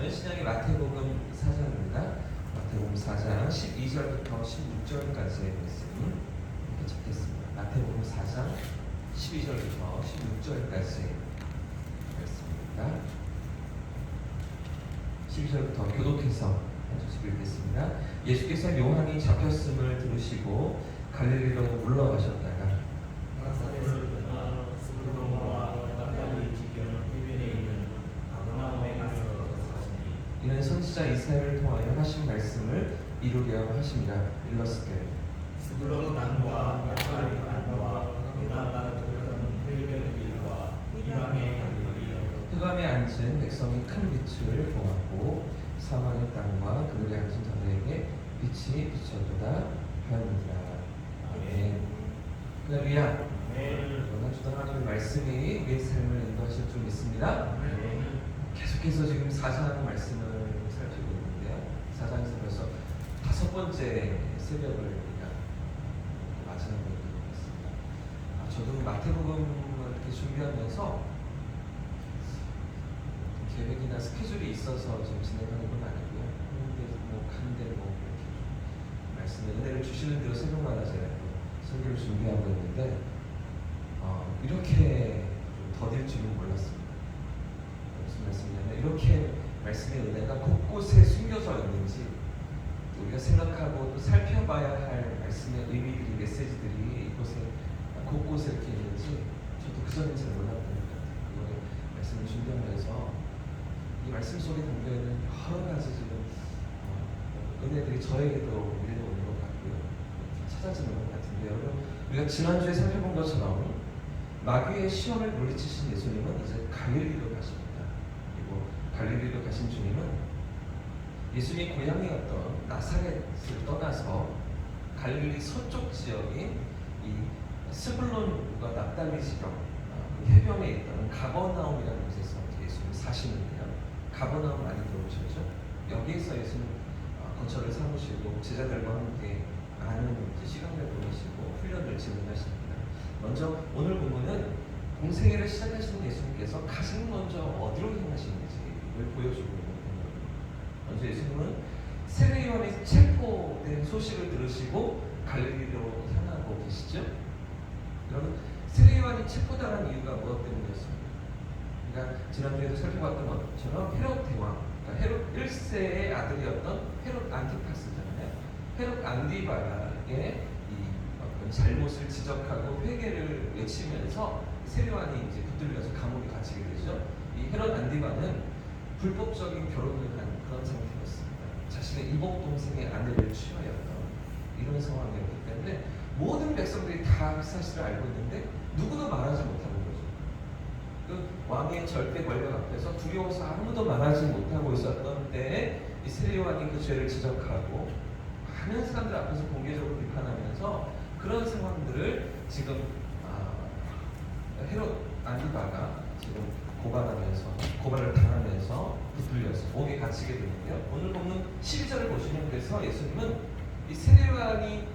말씀은 신약의 마태복음 4장입니다. 마태복음 4장 12절부터 16절까지의 말씀 이렇게 적겠습니다. 마태복음 4장 12절부터 16절까지의 말씀입니다. 12절부터 교독해서 한 절씩 읽겠습니다. 예수께서 요한이 잡혔음을 들으시고 갈릴리로 물러가셨다가 이는 선지자 이사야를 통하여 하신 말씀을 이루려 하심이라. 일러스되 스불론 땅과 나프탈리 땅과 유다 땅을 들은 헬변의 길과 이방의 갈릴리 흑암에 앉은 백성이 큰 빛을 보았고 사망의 땅과 그들의 앉은 자들에게 빛이 비춰도다 하였느니라. 아멘. 할렐루야. 오늘 주던 하나님의 말씀이 우리의 삶을 인도하실 줄 믿습니다. 계속해서 지금 4장 말씀을 살피고 있는데요. 4장에서 벌써 5번째 새벽을 우리가 맞이하고 있는 것 같습니다. 저도 마태복음을 이렇게 준비하면서 계획이나 스케줄이 있어서 지금 진행하는 건 아니고요. 가는데 뭐 이렇게 말씀에 은혜를 주시는 대로 새벽마다 제가 설교를 준비하고 있는데 이렇게 더딜 줄은 몰랐습니다. 무슨 말씀이냐면 이렇게 말씀의 은혜가 곳곳에 숨겨져 있는지 우리가 생각하고 또 살펴봐야 할 말씀의 의미들이 메시지들이 이곳에 곳곳에 이렇게 있는지 저도 그전엔 잘 몰랐던 것 같아요. 이번에 말씀을 준비하면서 이 말씀 속에 담겨있는 여러 가지 지금 은혜들이 저에게도 밀려오는 것 같고요. 찾아지는 것 같은데 여러분 우리가 지난주에 살펴본 것처럼 마귀의 시험을 물리치신 예수님은 이제 갈릴리로 가십니다. 그리고 갈릴리로 가신 주님은 예수님의 고향이었던 나사렛을 떠나서 갈릴리 서쪽 지역인 이 스불론과 납달리 지역 해변에 있던 가버나움이라는 곳에서 예수님이 사시는데요. 가버나움 많이 들어오셨죠? 여기에서 예수님 거처를 삼으시고 제자들과 함께 많은 시간을 보내시고 훈련을 진행하십니다. 먼저 오늘 본문은 공생애를 시작하시는 예수님께서 가장 먼저 어디로 향하시는지를 보여주고 있는 부분입니다. 먼저 예수님은 세례 요한의 체포된 소식을 들으시고 갈릴리로 향하고 계시죠. 여러분 세례 요한이 체포당한 이유가 무엇 때문이었습니까? 그러니까 지난주에도 살펴봤던 것처럼 헤롯 대왕, 그러니까 헤롯 1세의 아들이었던 헤롯 안티파스잖아요. 헤롯 안디바의 잘못을 지적하고 회개를 외치면서 세례요한이 이제 붙들려서 감옥에 갇히게 되죠. 이 헤롯 안디바는 불법적인 결혼을 한 그런 상태였습니다. 자신의 이복 동생의 아내를 취하였던 이런 상황이었기 때문에 모든 백성들이 다 그 사실을 알고 있는데 누구도 말하지 못하는 거죠. 그 왕의 절대 권력 앞에서 두려워서 아무도 말하지 못하고 있었던 때에 이 세례요한이 그 죄를 지적하고 많은 사람들 앞에서 공개적으로 비판하면서 그런 상황들을 지금 헤롯 안디바가 지금 고발을 당하면서 붙들려서 옥에 갇히게 되는데요. 오늘 본문 12절을 보시면 그래서 예수님은 이 세례요한이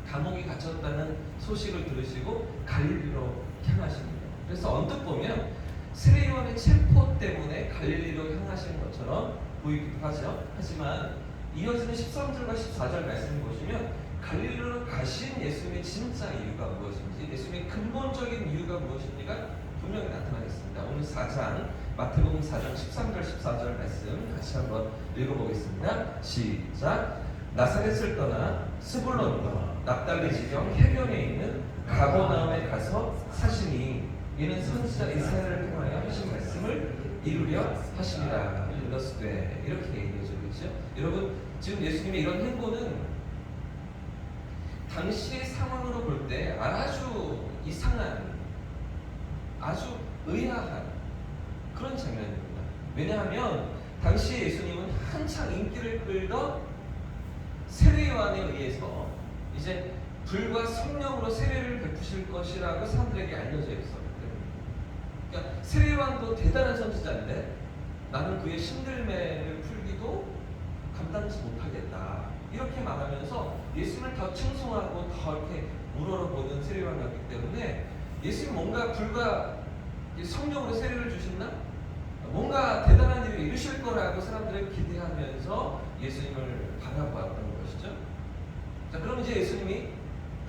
감옥에 갇혔다는 소식을 들으시고 갈릴리로 향하십니다. 그래서 언뜻 보면 세례요한의 체포 때문에 갈릴리로 향하시는 것처럼 보이기도 하죠. 하지만 이어지는 13절과 14절 말씀을 보시면 갈릴리로 가신 예수님의 진짜 이유가 무엇인지, 예수님의 근본적인 이유가 무엇인지가 분명히 나타나겠습니다. 오늘 4장, 마태복음 4장 13절, 14절 말씀 같이 한번 읽어보겠습니다. 시작! 나사렛을 떠나 스불론과 납달리 지경 해변에 있는 가버나움에 가서 사시니 이는 선지자 이사야를 통하여 하신 말씀을 이루려 하시리라. 일러스되 이렇게 얘기해주고 있죠. 여러분 지금 예수님의 이런 행보는 당시의 상황으로 볼 때 아주 이상한, 아주 의아한 그런 장면입니다. 왜냐하면 당시에 예수님은 한창 인기를 끌던 세례 요한에 의해서 이제 불과 성령으로 세례를 베푸실 것이라고 사람들에게 알려져 있었기 때문입니다. 그러니까 세례 요한도 대단한 선지자인데 나는 그의 신들매를 풀기도 감당치 못하겠다. 이렇게 말하면서 예수님을 더 칭송하고 더 이렇게 우러러보는 세례 요한이었기 때문에 예수님 뭔가 불과 성령으로 세례를 주셨나? 뭔가 대단한 일을 이루실 사람들을 기대하면서 예수님을 바라보았던 것이죠. 자, 그럼 이제 예수님이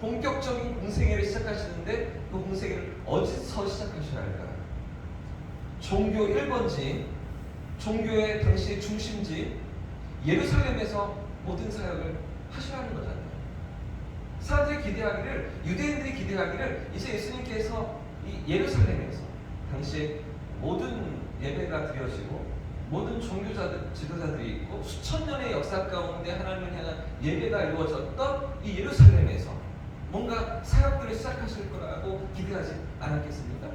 본격적인 공생애를 시작하시는데 그 공생애를 어디서 시작하셔야 할까? 종교 1번지, 종교의 당시 중심지 예루살렘에서 모든 사역을 하셔야 하는 거잖아요. 사람들이 기대하기를, 유대인들이 기대하기를 이제 예수님께서 이 예루살렘에서 당시에 모든 예배가 드려지고 모든 종교자들, 지도자들이 있고 수천 년의 역사 가운데 하나님을 향한 예배가 이루어졌던 이 예루살렘에서 뭔가 사역들을 시작하실 거라고 기대하지 않았겠습니까?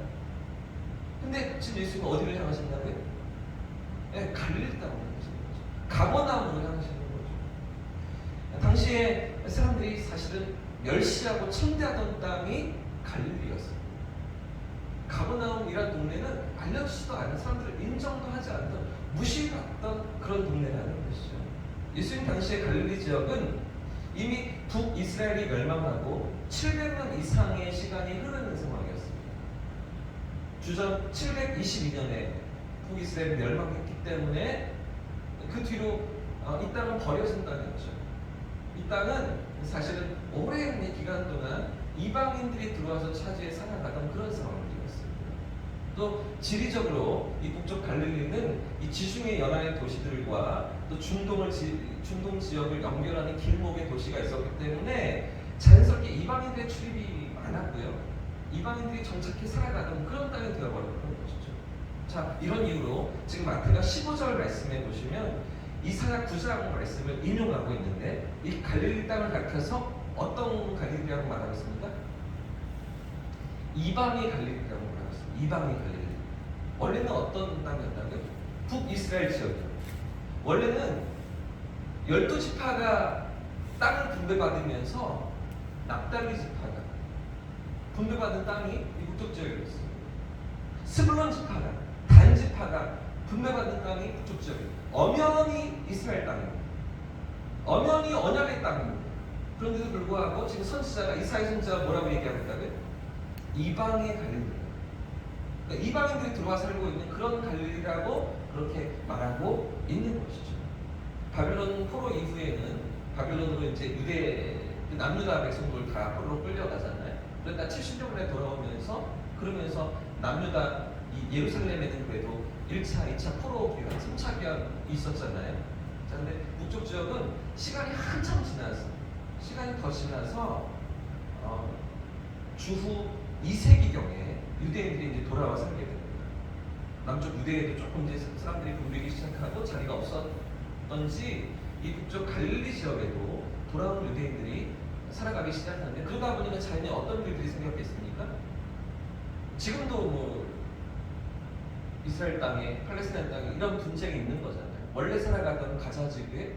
근데 지금 예수님은 어디를 향하신다고요? 네, 갈릴리 땅으로 향하시는 거죠. 가버나움으로 향하시는 거죠. 당시에 사람들이 사실은 멸시하고 천대하던 땅이 갈릴리였어요. 가버나움이라는 동네는 알려지지도 않은, 사람들을 인정도 하지 않던, 무시받던 그런 동네라는 것이죠. 예수님 당시의 갈릴리 지역은 이미 북이스라엘이 멸망하고 700년 이상의 시간이 흐르는 상황이었습니다. 주전 722년에 북이스라엘이 멸망했기 때문에 그 뒤로 이 땅은 버려진 땅이었죠. 이 땅은 사실은 오랜 기간 동안 이방인들이 들어와서 차지해 살아가던 그런 상황이었습니다. 또 지리적으로 이 북쪽 갈릴리는 이 지중해 연안의 도시들과 또 중동 지역을 연결하는 길목의 도시가 있었기 때문에 자연스럽게 이방인들의 출입이 많았고요. 이방인들이 정착해 살아가던 그런 땅이 되어버렸던 것이죠. 자, 이런 이유로 지금 마태가 15절 말씀에 보시면 이사야 9장 말씀을 인용하고 있는데 이 갈릴리 땅을 가리켜서 어떤 갈릴리라고 말하고 있습니까? 이방의 갈릴리라고 말하고 있습니다. 이방의 갈릴리. 원래는 어떤 땅이었다고요? 북이스라엘 지역이요. 원래는 12지파가 땅을 분배받으면서 납달리 지파가 분배받은 땅이 이 북쪽 지역이었어요. 스불론 지파가, 단 지파가 분배받은 땅이 북쪽 지역이에요. 엄연히 이스라엘 땅입니다. 엄연히 언약의 땅입니다. 그런데도 불구하고 지금 선지자가, 이사야 선지자가 뭐라고 얘기하고 있다고요? 이방의 갈릴리. 그러니까 이방인들이 들어와 살고 있는 그런 갈릴리라고 그렇게 말하고 있는 것이죠. 바빌론 포로 이후에는 바빌론으로 이제 남유다 백성들 다 포로로 끌려가잖아요. 그러다 70년에 돌아오면서 그러면서 남유다 이 예루살렘에는 그래도 1차, 2차 포로 기간, 3차 기간이 있었잖아요. 자, 근데 북쪽 지역은 시간이 한참 지나서, 시간이 더 지나서 주후 2세기경에 유대인들이 이제 돌아와 살게 됩니다. 남쪽 유대에도 조금 이제 사람들이 붐비기 시작하고 자리가 없었던지 이 북쪽 갈릴리 지역에도 돌아온 유대인들이 살아가기 시작하는데 그러다 보니까 자연히 어떤 일들이 생겼겠습니까? 지금도 뭐 이스라엘 땅에, 팔레스타인 땅에 이런 분쟁이 있는 거잖아요. 원래 살아가던 가자 지구에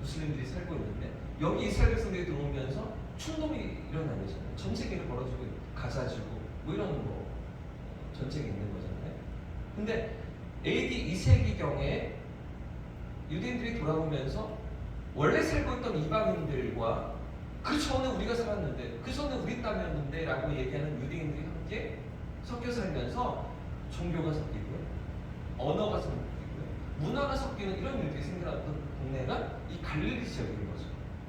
무슬림들이 살고 있는데 여기 이스라엘 백성들이 들어오면서 충돌이 일어나는 거잖아요. 전쟁이 벌어지고 있는 가자 지구 뭐 이런 뭐 전쟁이 있는 거잖아요. 근데 AD 2세기경에 유대인들이 돌아오면서 원래 살고 있던 이방인들과 그 전에 우리가 살았는데, 그 전에 우리 땅이었는데 라고 얘기하는 유대인들이 함께 섞여 살면서 종교가 섞이고요, 언어가 섞이고요, 문화가 섞이는 이런 일들이 생겨났던 동네가 이 갈릴리 지역인 거죠.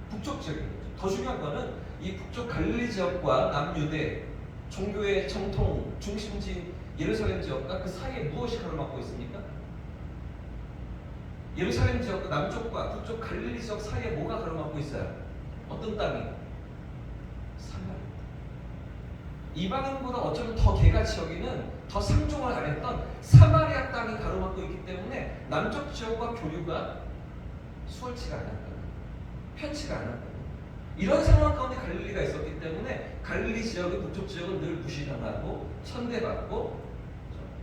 북쪽 지역인 거죠. 더 중요한 거는 이 북쪽 갈릴리 지역과 남유대 종교의 정통 중심지 예루살렘 지역과 그 사이에 무엇이 가로막고 있습니까? 예루살렘 지역과 남쪽과 북쪽 갈릴리 지역 사이에 뭐가 가로막고 있어요? 어떤 땅이? 사마리아. 이방인보다 어쩌면 더 개같이 여기는, 더 상종을 안 했던 사마리아 땅이 가로막고 있기 때문에 남쪽 지역과 교류가 수월치가 않았다, 편치가 않았다. 이런 상황 가운데 갈릴리가 있었기 때문에 갈릴리 지역은 북쪽 지역은 늘 무시당하고 천대받고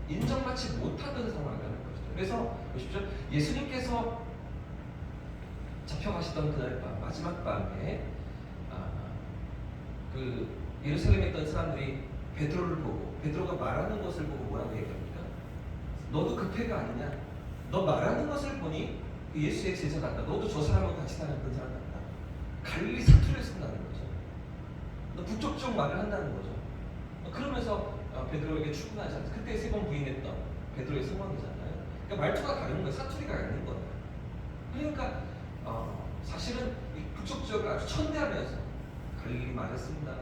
인정받지 못하던 상황이라는 것이죠. 그래서 보십시오. 예수님께서 잡혀가시던 그날 밤, 마지막 밤에 그 예루살렘에 있던 사람들이 베드로를 보고, 베드로가 말하는 것을 보고 뭐라고 얘기합니까? 너도 그 패가 아니냐? 너 말하는 것을 보니 예수의 제자 같다. 너도 저 사람하고 같이 다녔던 사람 같다. 갈릴리 사투리를 쓴다는 거죠. 너 북쪽 쪽 말을 한다는 거죠. 그러면서 베드로에게 출근하지 않습니다. 그때 3번 부인했던 베드로의 상황이잖아요. 그러니까 말투가 다른 거예요. 사투리가 있는 거예요. 그러니까 사실은 이 북쪽 지역을 아주 천대하면서 갈릴리 말했습니다.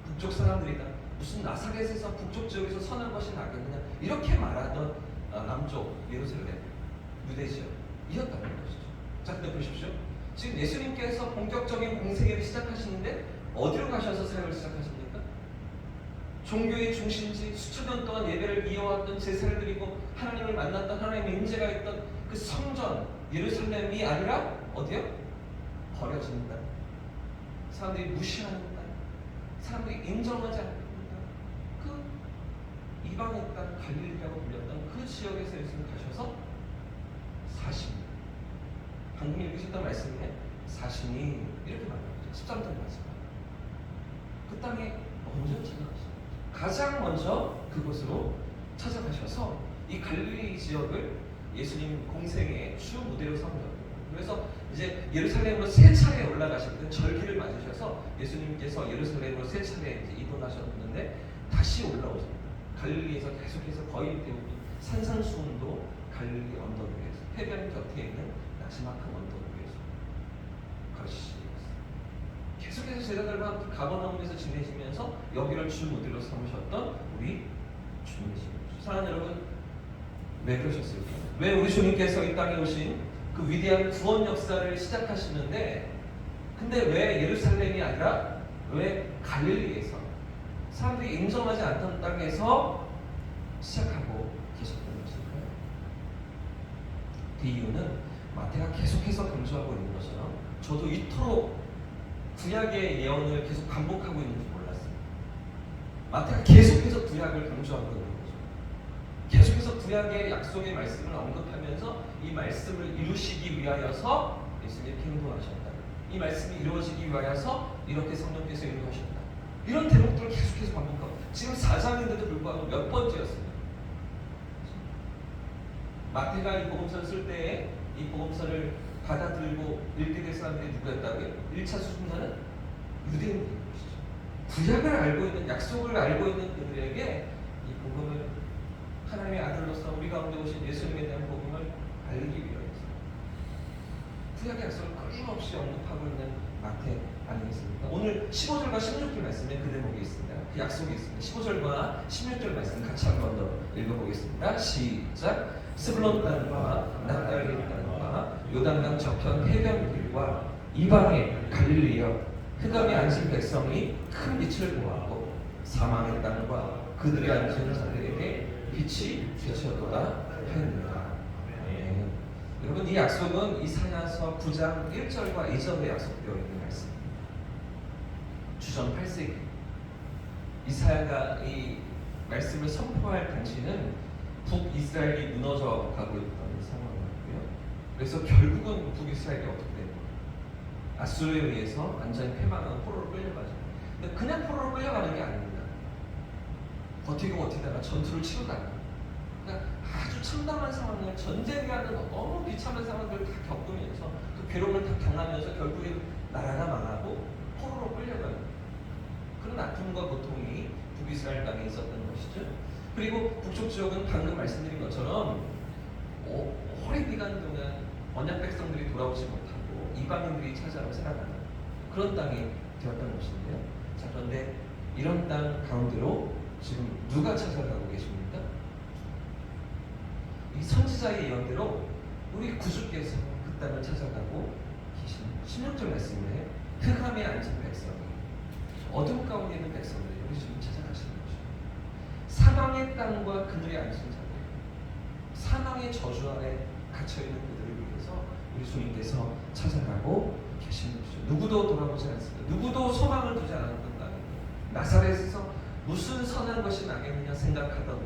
북쪽 사람들이다. 무슨 나사렛에서 북쪽 지역에서 선한 것이 나겠느냐 이렇게 말하던 남쪽 예루살렘 유대 지역이었다는 것이죠. 자, 근데 보십시오. 지금 예수님께서 본격적인 공생애를 시작하시는데 어디로 가셔서 사역을 시작하십니까? 종교의 중심지 수천 년 동안 예배를 이어왔던 제사를 드리고 하나님을 만났던 하나님의 임재가 있던 그 성전 예루살렘이 아니라 어디요? 버려지는 땅, 사람들이 무시하는 땅, 사람들이 인정하지 않는 땅, 그 이방의 땅 갈릴리라고 불렸던 그 지역에서 예수님 가셔서 40년, 방금 읽으셨던 말씀에 40년 이렇게 말합니다. 13절 말씀. 그 땅에 먼저 찾아가셨어요. 가장 먼저 그곳으로 찾아가셔서 이 갈릴리 지역을 예수님 공생의 주 무대로 삼으셨고, 그래서 이제 예루살렘으로 세 차례 올라가실 때 절기를 맞으셔서 예수님께서 예루살렘으로 세 차례 이제 이동하셨는데 다시 올라오십니다. 갈릴리에서 계속해서 거의 대부분 산상수훈도 갈릴리 언덕 위에서 해변 곁에 있는 나지막한 언덕 위에서 거시셨습니다. 계속해서 제자들과 가버나움에서 지내시면서 여기를 주 무대로 삼으셨던 우리 주님이십니다. 사랑하는 여러분, 왜 그러셨을까요? 왜 우리 주님께서 이 땅에 오신 그 위대한 구원 역사를 시작하시는데, 근데 왜 예루살렘이 아니라 왜 갈릴리에서 사람들이 인정하지 않던 땅에서 시작하고 계셨던 것일까요? 그 이유는 마태가 계속해서 강조하고 있는 것처럼 저도 이토록 구약의 예언을 계속 반복하고 있는 줄 몰랐습니다. 마태가 계속해서 구약을 강조하고 있는 거죠. 계속해서 구약의 약속의 말씀을 언급하면서 이 말씀을 이루시기 위하여서 예수님이 행동하셨다. 이 말씀이 이루어지기 위하여서 이렇게 성령께서 인도하셨다. 이런 대목들을 계속해서 반복하고 지금 4장인데도 불구하고 몇 번째였습니다. 마태가 이 복음서를 쓸 때에 이 복음서를 받아들고 읽게 될 사람들이 누구였다고요? 1차 수준자는 유대인들인 것이죠. 구약을 알고 있는, 약속을 알고 있는 그들에게 이 복음을, 하나님의 아들로서 우리 가운데 오신 예수님에 대한 복음을 알리기 위해서 구약의 약속을 끊임없이 언급하고 있는 마태 아니겠습니까? 오늘 15절과 16절 말씀에 그 대목이 있습니다. 그 약속이 있습니다. 15절과 16절 말씀 같이 한번 더 읽어보겠습니다. 시작. 스불론 땅과 납달리 땅과 요단강 저편 해변길과 이방의 갈릴리여, 흑암에 앉은 백성이 큰 빛을 보았고 사망의 땅과 그들이 앉은 자들에게 빛이 비춰도다 하였느니라. 네. 여러분, 이 약속은 이사야서 9장 1절과 2절에 약속되어 있는 말씀입니다. 주전 8세기 이사야가 이 말씀을 선포할 당시는 북이스라엘이 무너져 가고 있던 상황이었고요. 그래서 결국은 북이스라엘이 어떻게 됩니까? 아수르에 의해서 완전히 패망하고 포로로 끌려가죠. 근데 그냥 포로로 끌려가는 게 아닙니다. 버티다가 전투를 치르다가, 그러니까 아주 참담한 상황을, 전쟁이라는 너무 비참한 상황들을 다 겪으면서 그 괴로움을 다 당하면서 결국에 나라가 망하고 포로로 끌려가는 그런 아픔과 고통이 북이스라엘 땅에 있었던 것이죠. 그리고 북쪽 지역은 방금 말씀드린 것처럼 오랜 기간 동안 언약 백성들이 돌아오지 못하고 이방인들이 찾아와 살아가는 그런 땅이 되었던 것인데요. 자, 그런데 이런 땅 가운데로 지금 누가 찾아가고 계십니까? 이 선지자의 예언대로 우리 구주께서 그 땅을 찾아가고 계신 16절 말씀에 흑암에 앉은 백성이, 어둠 가운데 있는 백성들이 우리 주님 찾아가시는 거죠. 사망의 땅과 그들이 앉은 자들, 사망의 저주 아래 갇혀있는 그들을 위해서 우리 주님께서 찾아가고 계신 것이죠. 누구도 돌아보지 않습니다. 누구도 소망을 두지 않았던 땅입니다. 나사렛에서 무슨 선한 것이 나겠느냐 생각하던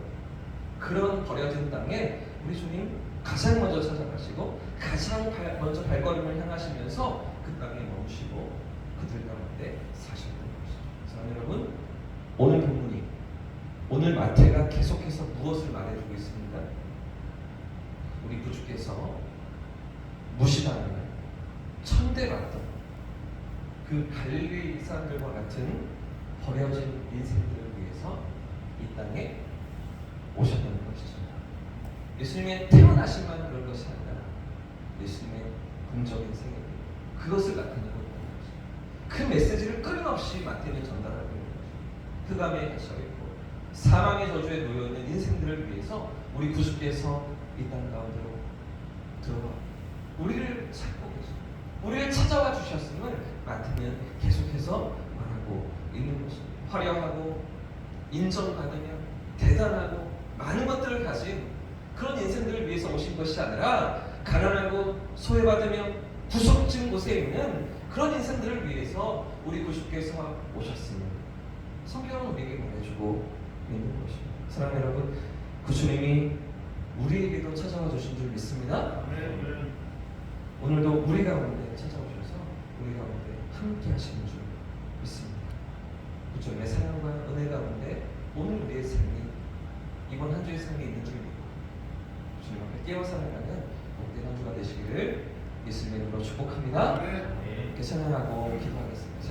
그런 버려진 땅에 우리 주님 가장 먼저 찾아가시고 가장 먼저 발걸음을 향하시면서 그 땅에 멈추시고 그들 가운데 사셨던 것이죠. 사랑하는 여러분, 오늘 본문이, 오늘 마태가 계속해서 무엇을 말해주고 있습니까? 우리 구주께서 무시당하는, 천대받던 그 갈릴리 사람들과 같은 버려진 인생들을 위해서 이 땅에 오셨다는 것이죠. 예수님의 태어나심만 그런 것이 아니라 예수님의 공적인 생애 그것을 나타내고 있는 거죠. 그 메시지를 끊임없이 마태는 전달하고 있는 거죠. 흑암에 갇혀 있고 사망의 저주에 놓여 있는 인생들을 위해서 우리 구주께서 이 땅 가운데로 들어와 우리를 찾고 계시고 우리를 찾아와 주셨음을 마태는 계속해서 말하고 있는 것입니다. 화려하고 인정받으며 대단하고 많은 것들을 가진 그런 인생들을 위해서 오신 것이 아니라 가난하고 소외받으며 구석진 곳에 있는 그런 인생들을 위해서 우리 구주께서 오셨음을 성경은 우리에게 말해주고 있는 것입니다. 사랑하는 여러분, 구주님이 우리에게도 찾아와 주신 줄 믿습니다. 오늘도 우리 가운데 찾아오셔서 우리 가운데 함께 하시는 줄 믿습니다. 구주님의 사랑과 은혜 가운데 오늘 우리의 삶이 이번 한 주의 삶이 있는 줄 믿고 주님 앞에 깨어 살아가는 복된 한 주가 되시기를 예수님의 이름으로 축복합니다. 네. 찬양하고 기도하겠습니다.